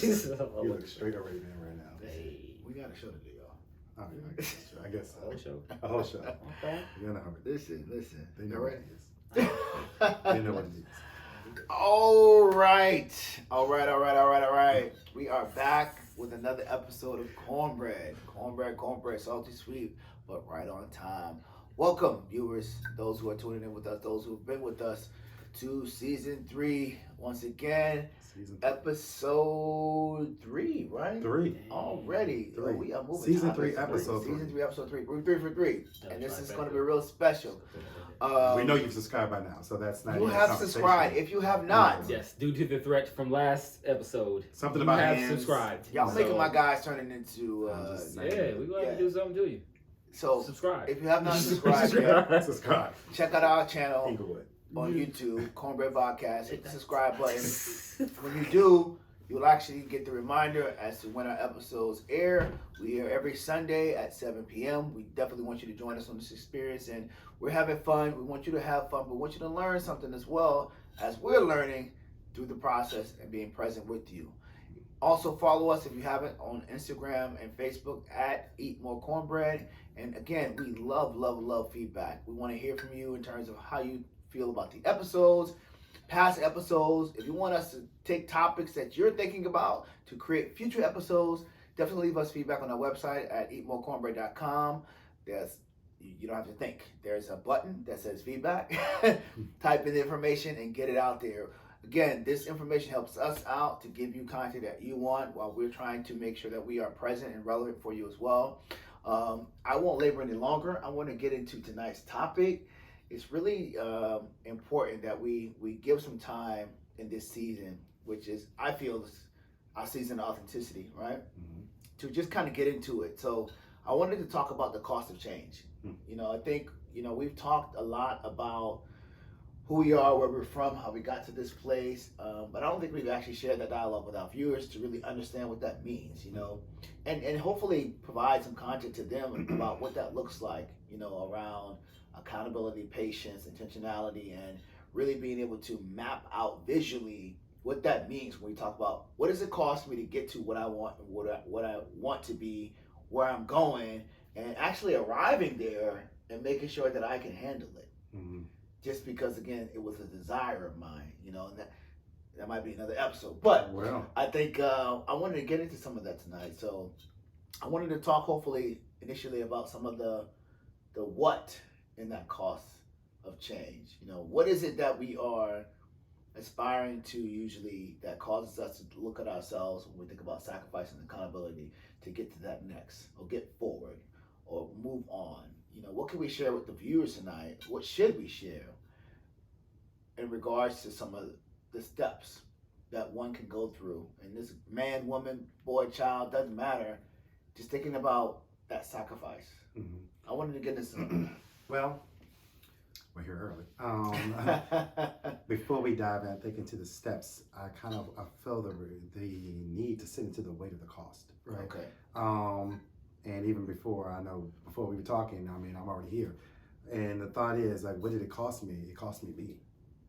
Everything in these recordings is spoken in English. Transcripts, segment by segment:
You look straight already, man, right now. Hey, we got a show to do, y'all. I guess so. A whole show. A whole show. Okay. You know how it is. Listen. They know You what ready? it is. They know what it is. All right. We are back with another episode of CorNbReaD. CorNbReaD, salty sweet, but right on time. Welcome, viewers, those who are tuning in with us, those who have been with us to season 3 once again. Episode 3, right? 3 already. 3. We are moving. Season 3, episode 3. Season 3, episode 3. We're 3 for 3, and this is going to be real special. We know you've subscribed by now, so that's not. You have subscribed. If you have not, yes, due to the threat from last episode, something about have hands. subscribed. Y'all making my guys turning into. Yeah, we gonna have to do something to you. So subscribe. If you have not subscribed yet, subscribe. Check out our channel Inglewood. on YouTube, CorNbReaD Vodcast. Hit the subscribe button. When you do, you'll actually get the reminder as to when our episodes air. We air every Sunday at 7 p.m. We definitely want you to join us on this experience, and we're having fun. We want you to have fun, but we want you to learn something as well as we're learning through the process and being present with you. Also, follow us if you haven't on Instagram and Facebook at Eat More CorNbReaD. And again, we love feedback. We want to hear from you in terms of how you feel about the episodes, past episodes. If you want us to take topics that you're thinking about to create future episodes, definitely leave us feedback on our website at eatmorecornbread.com. You don't have to think. There's a button that says feedback. Type in the information and get it out there. Again, this information helps us out to give you content that you want while we're trying to make sure that we are present and relevant for you as well. I won't labor any longer. I want to get into tonight's topic. It's really important that we give some time in this season, which is, I feel, our season of authenticity, right? Mm-hmm. To just kind of get into it. So I wanted to talk about the cost of change. Mm-hmm. I think, we've talked a lot about who we are, where we're from, how we got to this place, but I don't think we've actually shared that dialogue with our viewers to really understand what that means, and hopefully provide some content to them about what that looks like, around accountability, patience, intentionality, and really being able to map out visually what that means when we talk about what does it cost me to get to what I want, what I want to be, where I'm going, and actually arriving there and making sure that I can handle it. Mm-hmm. Just because, again, it was a desire of mine, and that might be another episode. But I think I wanted to get into some of that tonight. So I wanted to talk, hopefully, initially about some of the what in that cost of change. What is it that we are aspiring to usually that causes us to look at ourselves when we think about sacrifice and accountability to get to that next, or get forward, or move on? What can we share with the viewers tonight? What should we share in regards to some of the steps that one can go through? And this man, woman, boy, child, doesn't matter. Just thinking about that sacrifice. Mm-hmm. I wanted to get into some of that. Well, we're here early. Before we dive in, think into the steps, I feel the need to sit into the weight of the cost, right? Okay. And even before we were talking, I'm already here. And the thought is, what did it cost me? It cost me me,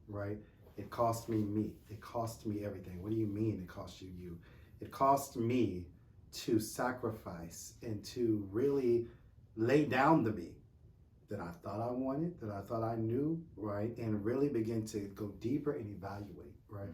right? It cost me me. It cost me everything. What do you mean it cost you? It cost me to sacrifice and to really lay down the me that I thought I wanted, that I thought I knew, right? And really begin to go deeper and evaluate, right?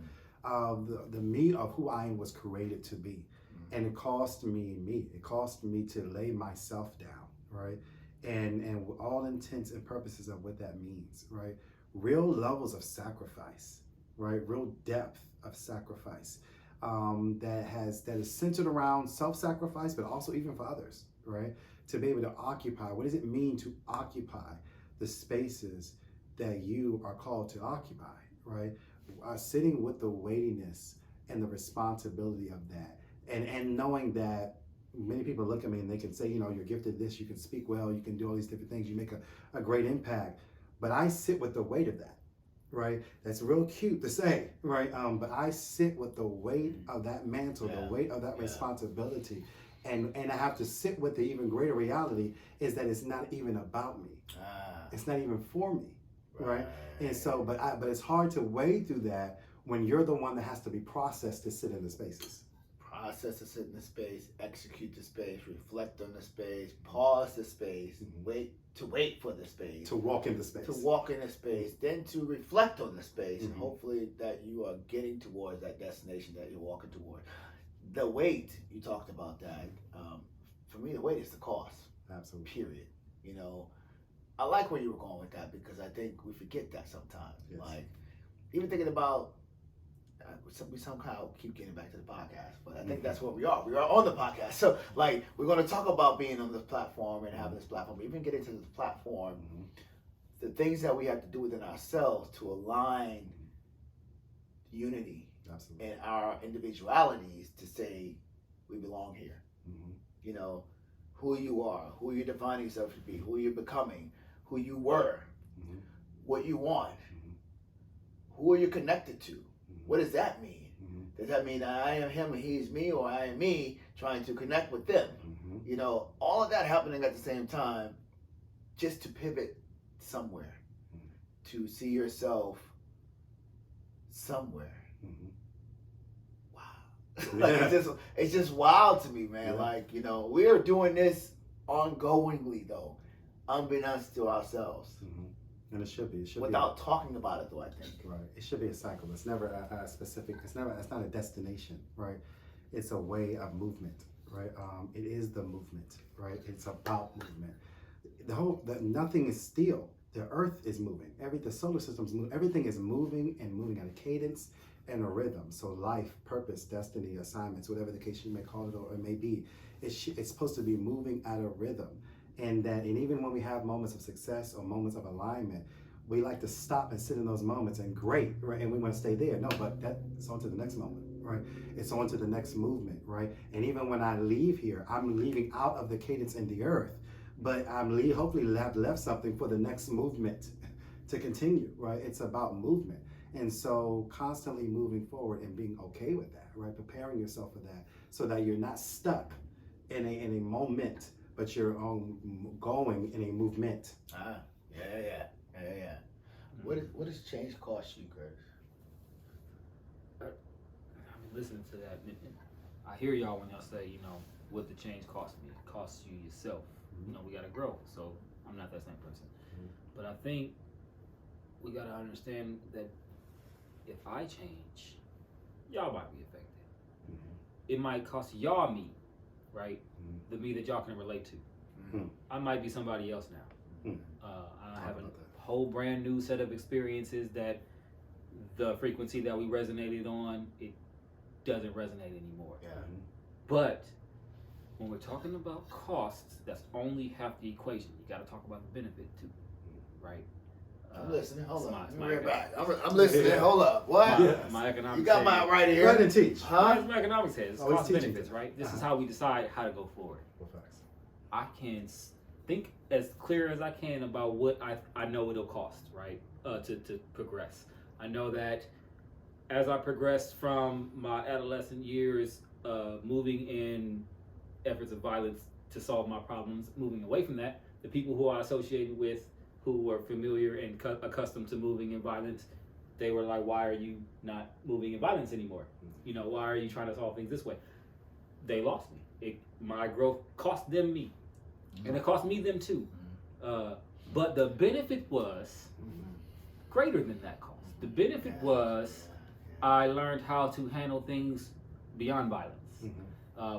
Mm-hmm. The me of who I was created to be. And it cost me me. It cost me to lay myself down, right? And with all intents and purposes of what that means, right? Real levels of sacrifice, right? Real depth of sacrifice that is centered around self-sacrifice, but also even for others, right? To be able to occupy. What does it mean to occupy the spaces that you are called to occupy, right? Sitting with the weightiness and the responsibility of that. And knowing that many people look at me and they can say, you're gifted this, you can speak well, you can do all these different things, you make a great impact. But I sit with the weight of that, right? That's real cute to say, right? But I sit with the weight of that mantle, the weight of that responsibility. And I have to sit with the even greater reality is that it's not even about me. It's not even for me, right? And so, but it's hard to wade through that when you're the one that has to be processed to sit in the spaces. process to sit in the space, execute the space, reflect on the space, pause the space, wait for the space, to walk in the space, then to reflect on the space, and hopefully that you are getting towards that destination that you're walking toward. The wait, you talked about that. For me, the wait is the cost. Absolutely. Period. You know, I like where you were going with that because I think we forget that sometimes. Yes. Like, even thinking about, we somehow keep getting back to the podcast, but I think that's what we are. We are on the podcast. So, like, we're going to talk about being on this platform and having this platform. Even get into this platform, the things that we have to do within ourselves to align unity Absolutely. and our individualities to say we belong here. You know, who you are, who you're defining yourself to be, who you're becoming, who you were, what you want, who are you connected to? What does that mean? Does that mean I am him and he's me, or I am me trying to connect with them? You know, all of that happening at the same time, just to pivot somewhere, to see yourself somewhere. Like, it's just wild to me, man. Yeah. Like, you know, we're doing this ongoingly though, unbeknownst to ourselves. And it should be. Without talking about it though, I think. Right. It should be a cycle. It's never a specific, it's not a destination, right? It's a way of movement, right? It is the movement, right? It's about movement. Nothing is still. The earth is moving. The solar system's moving. Everything is moving and moving at a cadence and a rhythm. So life, purpose, destiny, assignments, whatever the case you may call it or it may be, it's supposed to be moving at a rhythm. And even when we have moments of success or moments of alignment, we like to stop and sit in those moments and great, right? And we want to stay there. No, but it's on to the next moment, right? It's on to the next movement, right? And even when I leave here, I'm leaving out of the cadence in the earth, but I'm hopefully have left something for the next movement to continue, right? It's about movement. And so constantly moving forward and being okay with that, right? Preparing yourself for that so that you're not stuck in a moment, but you're going in a movement. Yeah. What does change cost you, Curtis? I'm listening to that. I hear y'all when y'all say, you know, what the change cost me. It costs you yourself. You know, we gotta grow. So I'm not that same person. But I think we gotta understand that if I change, y'all might be affected. It might cost y'all me, right? The me that y'all can relate to. I might be somebody else now. I have a whole brand new set of experiences that the frequency that we resonated on, it doesn't resonate anymore. Yeah. But when we're talking about costs, that's only half the equation. You got to talk about the benefit too, right? I'm listening. Hold on. My I'm listening. Yeah. Hold up. What? Yes. My economics. You got mine right here. Go ahead and teach. Huh? My economics says Always cost teaching. benefits, right? This is how we decide how to go forward. Well, facts. I can think as clear as I can about what I know it'll cost, right? To progress. I know that as I progress from my adolescent years, moving in efforts of violence to solve my problems, moving away from that, the people who I associated with, who were familiar and accustomed to moving in violence, they were like, why are you not moving in violence anymore? You know, why are you trying to solve things this way? They lost me. My growth cost them me. And it cost me them too. But the benefit was greater than that cost. The benefit was I learned how to handle things beyond violence,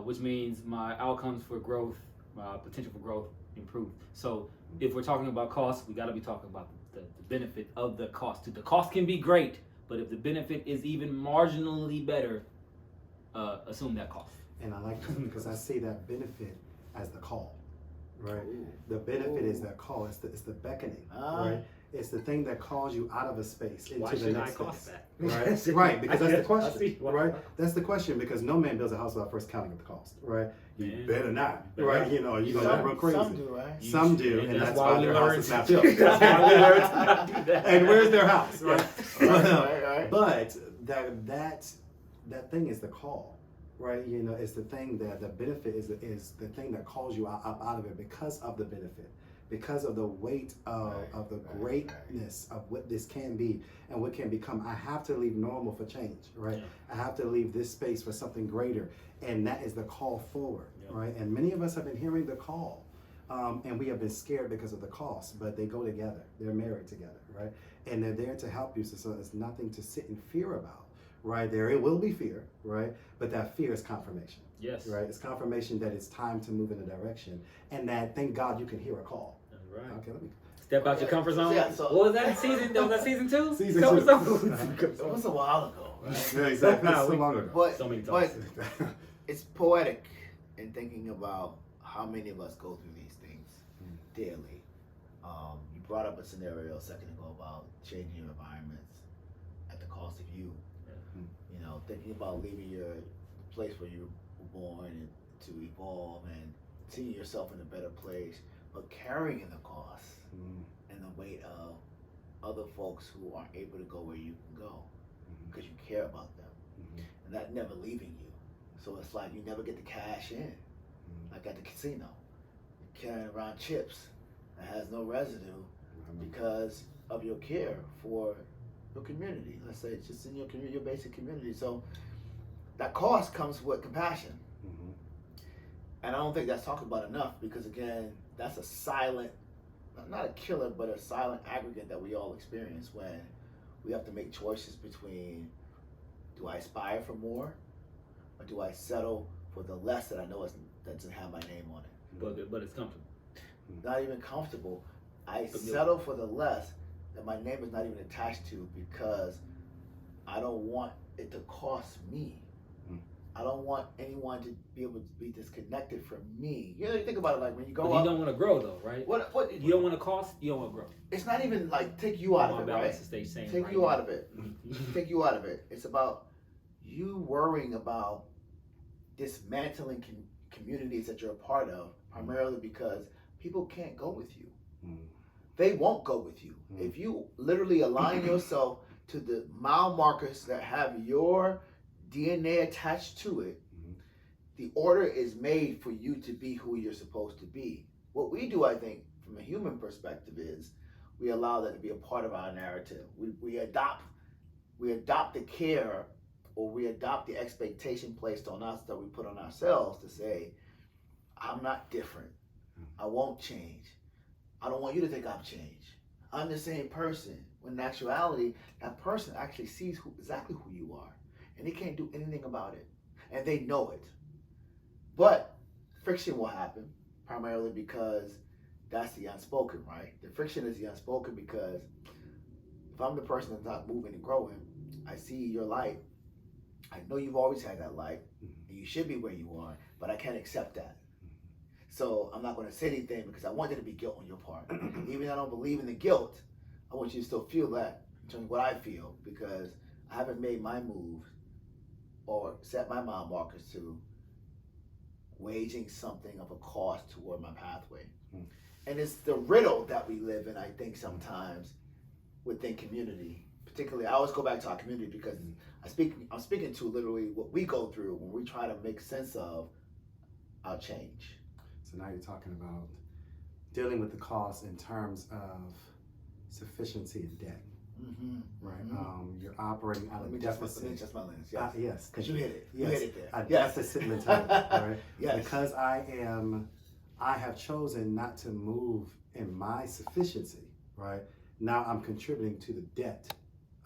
which means my outcomes for growth, my potential for growth improved. So if we're talking about costs, we got to be talking about the benefit of the cost too. The cost can be great, but if the benefit is even marginally better, assume that cost. And I like that because I see that benefit as the call, right? The benefit is that call. It's the beckoning, right? It's the thing that calls you out of a space into Why the should next I cost space. that? Right, right, because that's the question, see. right? That's the question because no man builds a house without first counting up the cost, right? You Man. better not, right? You know, you're gonna run crazy. Some do, right? Some do, and that's why their house is not built. That's why we learned to not do that. And where's their house, right? Right. But that thing is the call, right? You know, it's the thing that the benefit is the thing that calls you out of it because of the benefit. because of the weight of the greatness of what this can be and what can become. I have to leave normal for change, right? I have to leave this space for something greater, and that is the call forward, right? And many of us have been hearing the call, and we have been scared because of the cost, but they go together. They're married together, right? And they're there to help you, so it's nothing to sit in fear about, right? There it will be fear, right? But that fear is confirmation. Yes. Right? It's confirmation that it's time to move in a direction, and that thank God you can hear a call. That's right. Okay, let me Step out your comfort zone. Yeah, so- What was that season? Was that season 2? Season Comfort 2. zone? It was a while ago, right? Yeah, exactly. It's so long ago. But, So many but times. it's poetic in thinking about how many of us go through these things daily. You brought up a scenario a second ago about changing your environments at the cost of you. Yeah. You know, thinking about leaving your place where you were born and to evolve and seeing yourself in a better place, but carrying the cost and the weight of other folks who aren't able to go where you can go because you care about them, and that never leaving you. So it's like you never get the cash in, like at the casino. You're carrying around chips that has no residue because of your care for your community. Let's say it's just in your community, your basic community. So that cost comes with compassion. And I don't think that's talked about enough because, again, that's a silent, not a killer, but a silent aggregate that we all experience when we have to make choices between, do I aspire for more or do I settle for the less that I know doesn't have my name on it? But it's comfortable. Not even comfortable. I settle for the less that my name is not even attached to because I don't want it to cost me. I don't want anyone to be able to be disconnected from me. You know, you think about it like when you go But you don't want to grow though, right? What You don't want to cost, you don't want to grow. It's not even like take you out of it, right? Take you out of it. Take you out of it. It's about you worrying about dismantling communities that you're a part of, primarily because people can't go with you. They won't go with you. If you literally align yourself to the mile markers that have your DNA attached to it, the order is made for you to be who you're supposed to be. What we do, I think, from a human perspective is we allow that to be a part of our narrative. We adopt the care, or we adopt the expectation placed on us that we put on ourselves to say, I'm not different. I won't change. I don't want you to think I've changed. I'm the same person. When in actuality, that person actually sees exactly who you are. And they can't do anything about it. And they know it. But friction will happen, primarily because that's the unspoken, right? The friction is the unspoken because if I'm the person that's not moving and growing, I see your light. I know you've always had that light, and you should be where you are, but I can't accept that. So I'm not going to say anything because I want there to be guilt on your part. Even though I don't believe in the guilt, I want you to still feel that in terms of what I feel, because I haven't made my move or set my mile markers to waging something of a cost toward my pathway. And it's the riddle that we live in, I think, sometimes within community. Particularly, I always go back to our community because I'm speaking to literally what we go through when we try to make sense of our change. So now you're talking about dealing with the cost in terms of sufficiency and debt. Right. You're operating out of deficit. Let me adjust my lens. Yes. Yes. Because you hit it. You Yes. hit it there. A deficit mentality. Right. Yes. Because I have chosen not to move in my sufficiency. Right. Now I'm contributing to the debt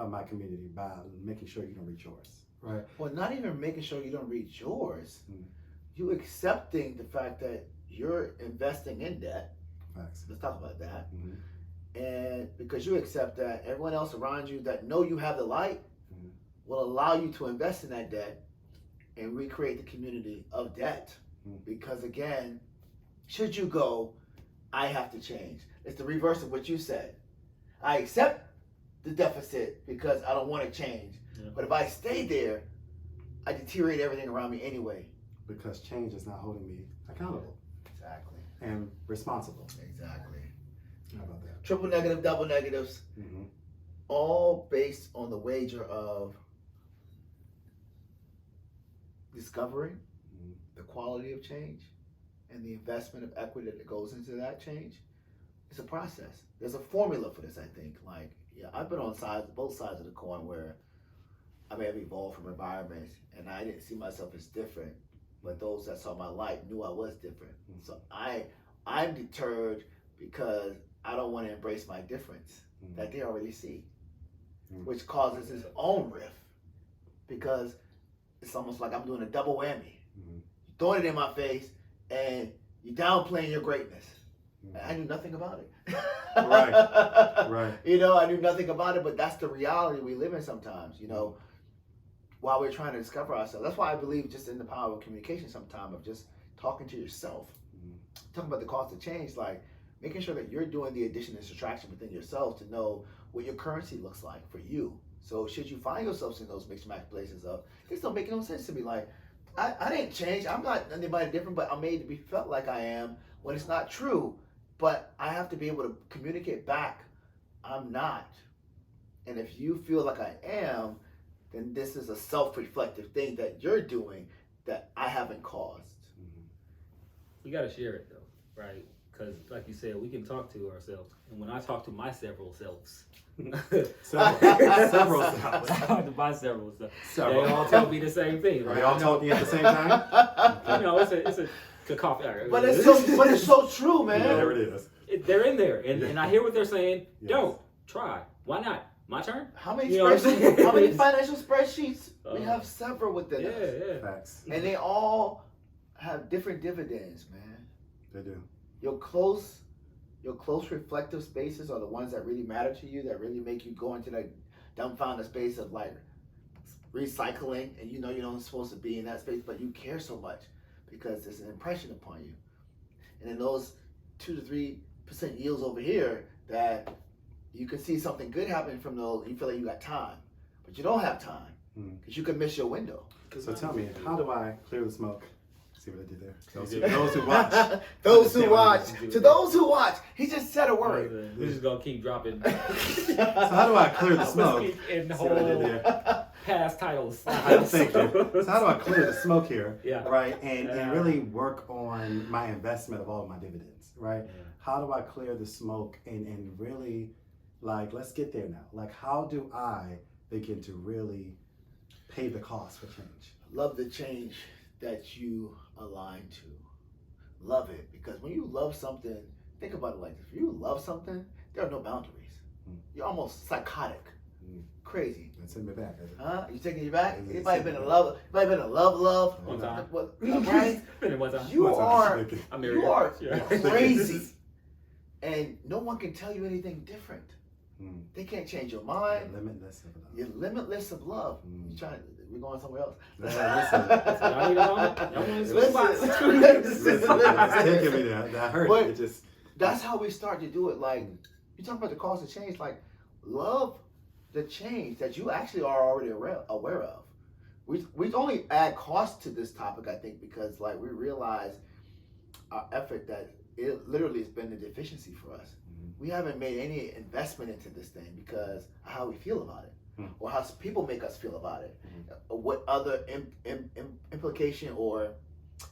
of my community by making sure you don't reach yours. Right. Well, not even making sure you don't reach yours. You accepting the fact that you're investing in debt. Facts. Let's talk about that. And because you accept that everyone else around you that know you have the light will allow you to invest in that debt and recreate the community of debt. Because again, should you go, I have to change. It's the reverse of what you said. I accept the deficit because I don't want to change. But if I stay there, I deteriorate everything around me anyway. Because change is not holding me accountable. Exactly. And responsible. Exactly. How about that? Triple negative, double negatives, all based on the wager of discovering the quality of change and the investment of equity that goes into that change, it's a process. There's a formula for this, I think. Like, yeah, I've been on both sides of the coin where I may have evolved from environments and I didn't see myself as different, but those that saw my light knew I was different. So I'm deterred because I don't want to embrace my difference that they already see, which causes its own rift because it's almost like I'm doing a double whammy. You're throwing it in my face and you're downplaying your greatness. I knew nothing about it. Right. You know, I knew nothing about it, but that's the reality we live in sometimes, you know, while we're trying to discover ourselves. That's why I believe just in the power of communication sometimes, of just talking to yourself. Talking about the cost of change, like making sure that you're doing the addition and subtraction within yourself to know what your currency looks like for you. So should you find yourselves in those mixed match places of, this don't make no sense to me. Like, I didn't change. I'm not anybody different, but I'm made to be felt like I am when it's not true. But I have to be able to communicate back, I'm not. And if you feel like I am, then this is a self-reflective thing that you're doing that I haven't caused. You got to share it though, right? Because like you said, we can talk to ourselves. And when I talk to my several selves, several selves. I talk to my several selves. Several. They all tell me the same thing. Are Right? they all talking at the same time? You know, it's a cacophony. But it's so true, man. Yeah, there it is. They're in there, and I hear what they're saying. Yes. Don't try. Why not? My turn. How many You know what I'm spreadsheets? saying? How many financial spreadsheets? We have several within us, Yeah. Facts. and they all have different dividends, man. They do. Your close reflective spaces are the ones that really matter to you, that really make you go into that dumbfounded space of like recycling, and you know you're not supposed to be in that space, but you care so much because there's an impression upon you. And in those 2 to 3% yields over here, that you can see something good happening from those, you feel like you got time, but you don't have time because you could miss your window. So tell me, how do I clear the smoke? See what I did there? Those who watch. Those who watch. To those who watch, he just said a word. We're just gonna keep dropping. So how do I clear the smoke? In See what I did whole there? past titles. Thank you. So how do I clear the smoke here? Yeah. Right, and really work on my investment of all of my dividends. Right. Yeah. How do I clear the smoke and really, like, let's get there now. Like, how do I begin to really pay the cost for change? Love the change that you align to. Love it, because when you love something, think about it like this. If you love something, there are no boundaries. You're almost psychotic, crazy. Send me back. Huh? You taking you back? Anybody been in love? Anybody been in love? One time. What, right? Been in one time. You are I'm married. you are Yeah. crazy, and no one can tell you anything different. They can't change your mind. Limitless of love. You're limitless of love. You trying? We're going somewhere else. Y'all need a moment? Y'all want to It's taking me there. That hurt. But It just. that's how we start to do it. Like, you talk about the cost of change. Like, love the change that you actually are already aware of. We only add cost to this topic, I think, because like we realize our effort that it literally has been a deficiency for us. We haven't made any investment into this thing because of how we feel about it, or how people make us feel about it, or what other implication or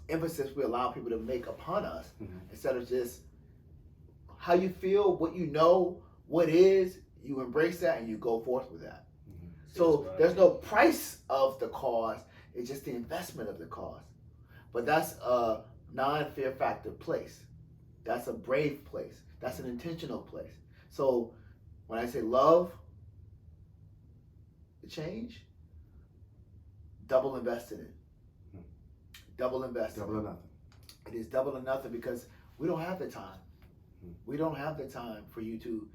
emphasis we allow people to make upon us, instead of just how you feel, what you know, what is, you embrace that and you go forth with that. So there's no price of the cause, it's just the investment of the cause. But that's a non-fear factor place. That's a brave place. That's an intentional place. So when I say love the change, double invest in it. Double invest in it. Double or nothing. It is double or nothing because we don't have the time. We don't have the time for you to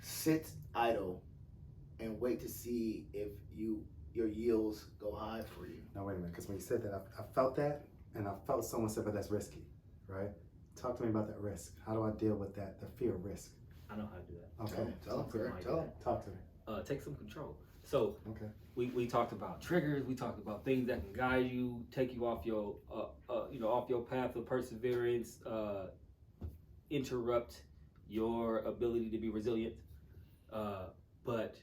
sit idle and wait to see if your yields go high for you. Now wait a minute, because when you said that, I felt that, and I felt someone said, but that's risky, right? Talk to me about that risk. How do I deal with that, the fear of risk? I know how to do that. Okay. Tell them. Talk to me. Take some control. So Okay. we talked about triggers. We talked about things that can guide you, take you off your off your path of perseverance, interrupt your ability to be resilient. But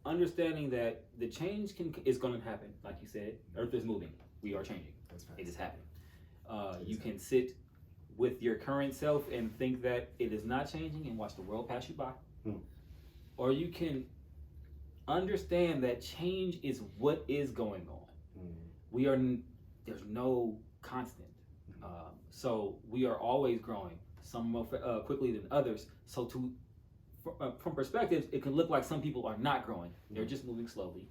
understanding that the change is going to happen, like you said, Earth is moving. We are changing. That's right. It is happening. You can sit with your current self and think that it is not changing and watch the world pass you by. Or you can understand that change is what is going on. There's no constant. So we are always growing, some more quickly than others. So from perspectives, it can look like some people are not growing. They're just moving slowly.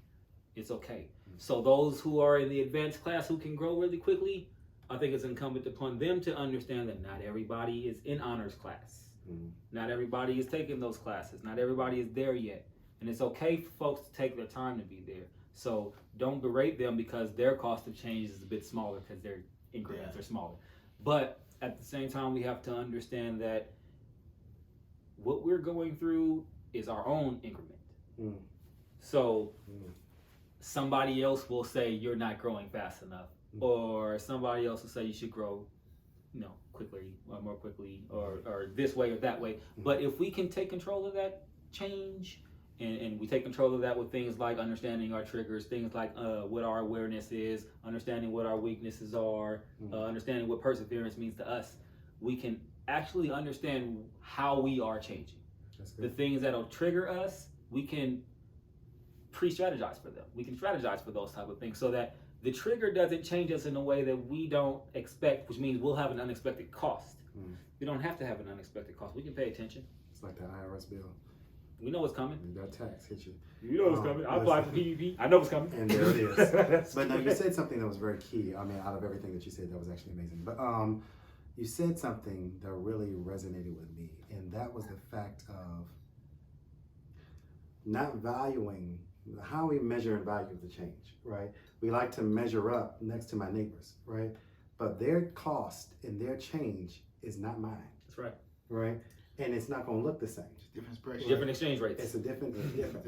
It's okay. So those who are in the advanced class who can grow really quickly, I think it's incumbent upon them to understand that not everybody is in honors class. Not everybody is taking those classes. Not everybody is there yet. And it's okay for folks to take their time to be there. So don't berate them because their cost of change is a bit smaller because their increments are smaller. But at the same time, we have to understand that what we're going through is our own increment. So somebody else will say you're not growing fast enough, or somebody else will say you should grow, quickly or more quickly, or this way or that way. But if we can take control of that change, and we take control of that with things like understanding our triggers, things like what our awareness is, understanding what our weaknesses are, understanding what perseverance means to us, we can actually understand how we are changing. The things that'll trigger us, we can pre-strategize for them. We can strategize for those type of things so that the trigger doesn't change us in a way that we don't expect, which means we'll have an unexpected cost. We don't have to have an unexpected cost. We can pay attention. It's like the IRS bill. We know what's coming. That tax hit you. You know what's coming. I applied for PPP. I know what's coming. And there it is. But no, you said something that was very key. I mean, out of everything that you said, that was actually amazing. But you said something that really resonated with me, and that was the fact of not valuing how we measure and value the change, right? We like to measure up next to my neighbors, right? But their cost and their change is not mine. That's right. Right? And it's not going to look the same. Different exchange rates. It's a different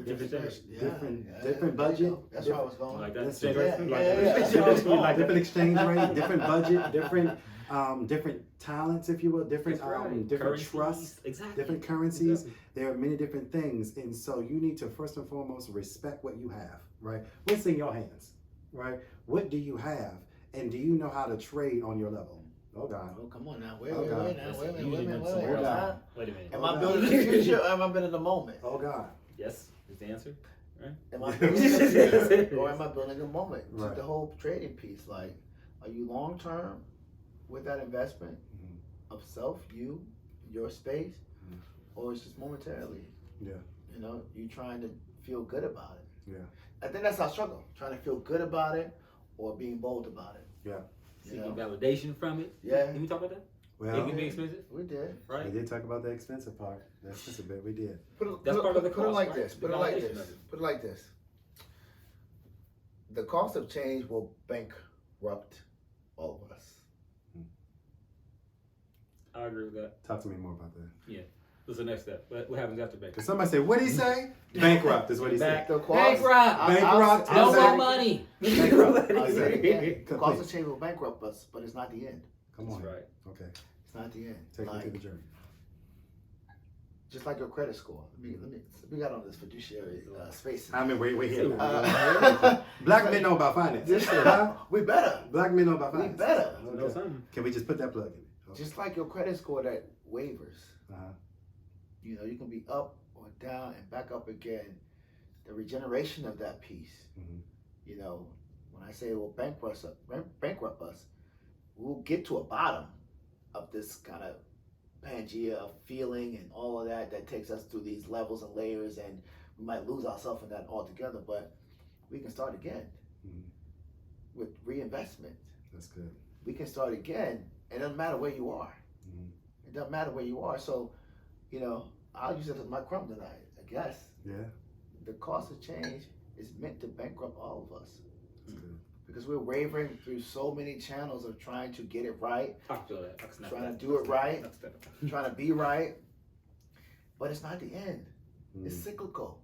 Different budget. That's where I was going. Like that. Exchange rate. Like different exchange rate, different budget, different talents, if you will, different Currencies. trusts, Exactly. different currencies. There are many different things, and so you need to first and foremost respect what you have, right? What's in your hands, right? What do you have, and do you know how to trade on your level? Oh God! Oh, come on now. Wait Oh, a God. minute. Wait a minute. Am I building the future or am I building the moment? Oh God! Yes, is the answer. Right? Am I building or am I building a moment? Right. The whole trading piece, like, are you long term with that investment of self, your space, or it's just momentarily? Yeah. You trying to feel good about it. Yeah. I think that's our struggle, trying to feel good about it or being bold about it. Yeah. Seeking validation from it. Yeah. Did we talk about that? Well, It can be expensive, We did. right? we did talk about the expensive part. The expensive bit. We did. That's part of the Put it cost, like right? this. The Put it like validation this. of it. Put it like this. The cost of change will bankrupt all of us. I agree with that. Talk to me more about that. What's the next step? What happens after bank? Cause somebody say, what did he say? Bankrupt is what he said. The cost, Bankrupt. Bankrupt. I'll No say more it money. Bankrupt. I'll say it again. The Complete. cost of change will bankrupt us, but it's not the end. Come on. That's right. Okay. It's not the end. Take me to the journey. Just like your credit score. We got on this fiduciary space. I mean, we're here. Uh, Black men know about finance. we better. Black men know about We finance. better. Know something. Can we just put that plug in? Okay. Just like your credit score that wavers. Uh-huh. You can be up or down and back up again. The regeneration of that piece. When I say it will bankrupt us, we'll get to a bottom of this kind of Pangea of feeling and all of that takes us through these levels and layers, and we might lose ourselves in that altogether, but we can start again with reinvestment. That's good. We can start again. It doesn't matter where you are. It doesn't matter where you are. So, I'll use it as my crumb tonight, I guess. Yeah. The cost of change is meant to bankrupt all of us. That's good. Because we're wavering through so many channels of trying to get it right, I feel that. I can snap trying that. to do it right, That's that. trying to be right. But it's not the end. It's Mm. cyclical.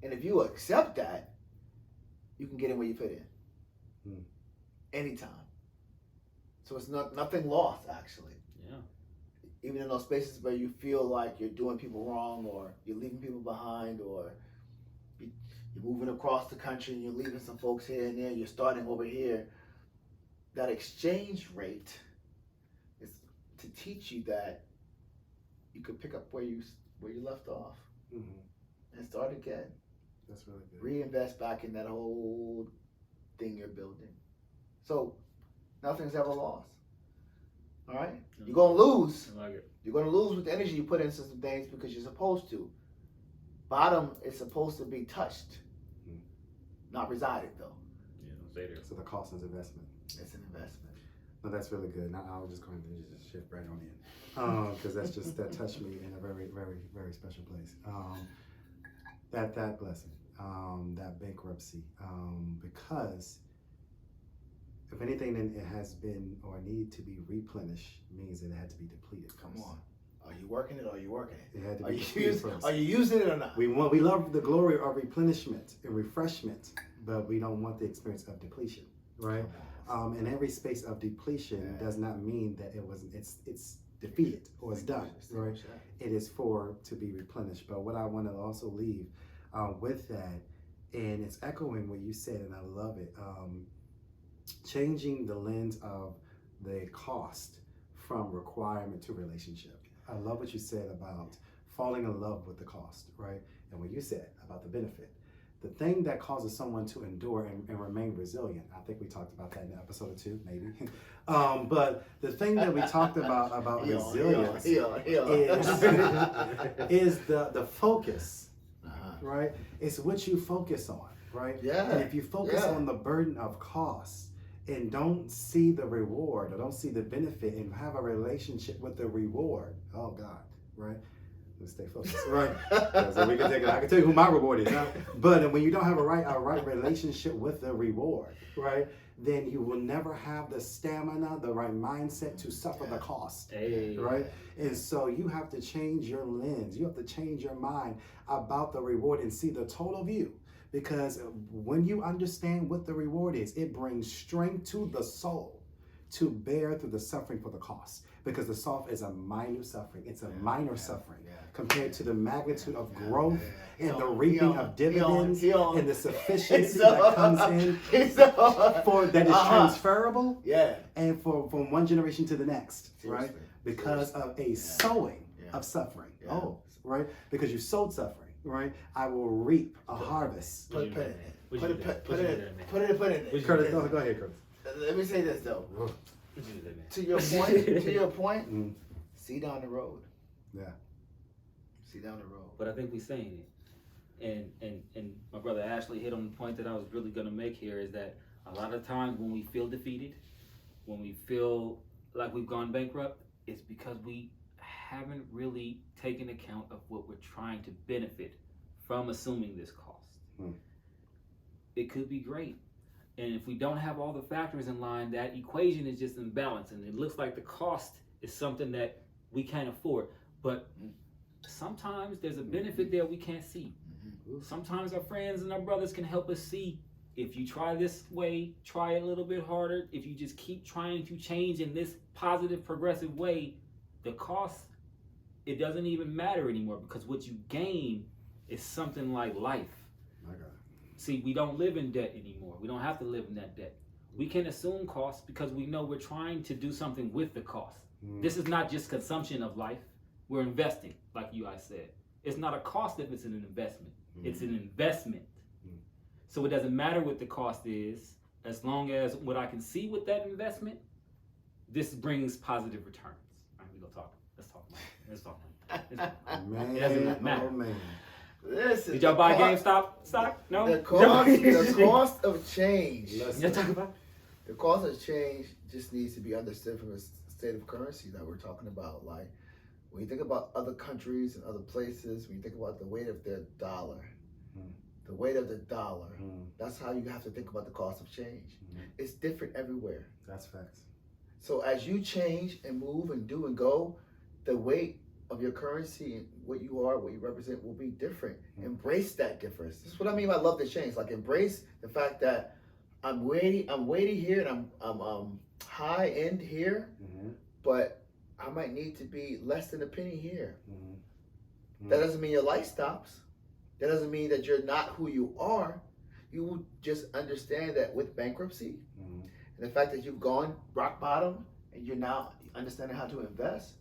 And if you accept that, you can get in where you fit in. Anytime. So it's nothing lost, actually. Yeah. Even in those spaces where you feel like you're doing people wrong, or you're leaving people behind, or you're moving across the country and you're leaving some folks here and there, you're starting over here, that exchange rate is to teach you that you could pick up where you left off and start again. That's really good. Reinvest back in that whole thing you're building. So nothing's ever lost. All right? You're going to lose. I like it. You're going to lose with the energy you put into some things because you're supposed to. Bottom is supposed to be touched, not resided, though. Yeah, don't stay there. So the cost is investment. It's an investment. No, that's really good. Now I was just going to just shift right on in, because that touched me in a very, very, very special place. That blessing, that bankruptcy, because if anything, then it has been or need to be replenished means it had to be depleted. Come on, are you working it or are you working it? It had to Are be you depleted first. are you using it or not? We love the glory of replenishment and refreshment, but we don't want the experience of depletion, right? And every space of depletion does not mean that it's defeated or it's done, right? It is to be replenished. But what I want to also leave with that, and it's echoing what you said, and I love it, changing the lens of the cost from requirement to relationship. I love what you said about falling in love with the cost, right? And what you said about the benefit. The thing that causes someone to endure and remain resilient, I think we talked about that in episode or 2, maybe. But the thing that we talked about resilience is the focus, right? It's what you focus on, right? Yeah. And if you focus on the burden of cost and don't see the reward or don't see the benefit and have a relationship with the reward, oh God, right? Stay focused, right? So we can take it. I can tell you who my reward is, huh? But when you don't have a right relationship with the reward, right, then you will never have the stamina, the right mindset to suffer the cost, right? And so you have to change your lens. You have to change your mind about the reward and see the total view. Because when you understand what the reward is, it brings strength to the soul to bear through the suffering for the cost. Because the soft is a minor suffering. It's a minor suffering compared to the magnitude of growth and the reaping of dividends and the sufficiency that comes in that is transferable and from one generation to the next, right? Because of a sowing of suffering. Oh, right? Because you sowed suffering, right? I will reap a harvest. Put it in. Curtis, go ahead, Curtis. Let me say this though. To your point, see down the road. Yeah. See down the road. But I think we're saying it. And my brother Ashley hit on the point that I was really gonna make here is that a lot of times when we feel defeated, when we feel like we've gone bankrupt, it's because we haven't really taken account of what we're trying to benefit from assuming this cost. It could be great. And if we don't have all the factors in line, that equation is just imbalanced. And it looks like the cost is something that we can't afford. But sometimes there's a benefit there we can't see. Sometimes our friends and our brothers can help us see, if you try this way, try a little bit harder. If you just keep trying to change in this positive, progressive way, the cost, it doesn't even matter anymore, because what you gain is something like life. My God. See, we don't live in debt anymore. We don't have to live in that debt. We can assume costs because we know we're trying to do something with the cost. This is not just consumption of life. We're investing, like you guys said. It's not a cost if it's an investment. It's an investment. So it doesn't matter what the cost is, as long as what I can see with that investment, this brings positive returns. All right, we're gonna talk. Let's talk. Man, It doesn't matter. oh man. Listen, Did y'all buy GameStop stock? No. The cost of change. You talk about? The cost of change just needs to be understood from a state of currency that we're talking about. Like when you think about other countries and other places, when you think about the weight of their dollar, the weight of the dollar, that's how you have to think about the cost of change. It's different everywhere. That's facts. So as you change and move and do and go, the weight of your currency and what you are, what you represent will be different. Embrace that difference. This is what I mean by love the change. Like embrace the fact that I'm weighty here and I'm high end here, but I might need to be less than a penny here. That doesn't mean your life stops. That doesn't mean that you're not who you are. You will just understand that with bankruptcy and the fact that you've gone rock bottom and you're now understanding how to invest,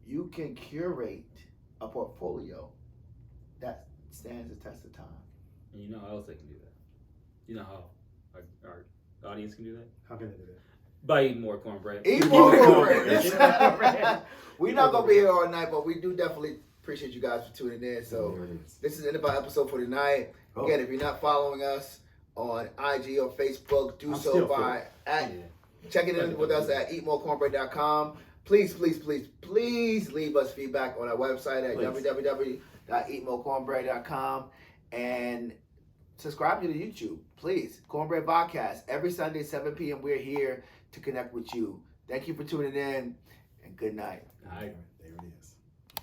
you can curate a portfolio that stands the test of time. And you know how else they can do that? You know how our audience can do that? How can I do that? By eating more cornbread. Eat more cornbread. Cornbread. We're not gonna be here all night, but we do definitely appreciate you guys for tuning in. So There it is. this is the end of our episode for tonight. Oh. Again, if you're not following us on IG or Facebook, do I'm so still by Yeah. checking in with us at eatmorecornbread.com. Please leave us feedback on our website at Please. www.eatmorecornbread.com and subscribe to the YouTube. Please, CorNbReaD Vodcast. Every Sunday, 7 p.m. We're here to connect with you. Thank you for tuning in, and good night. All right. There it is.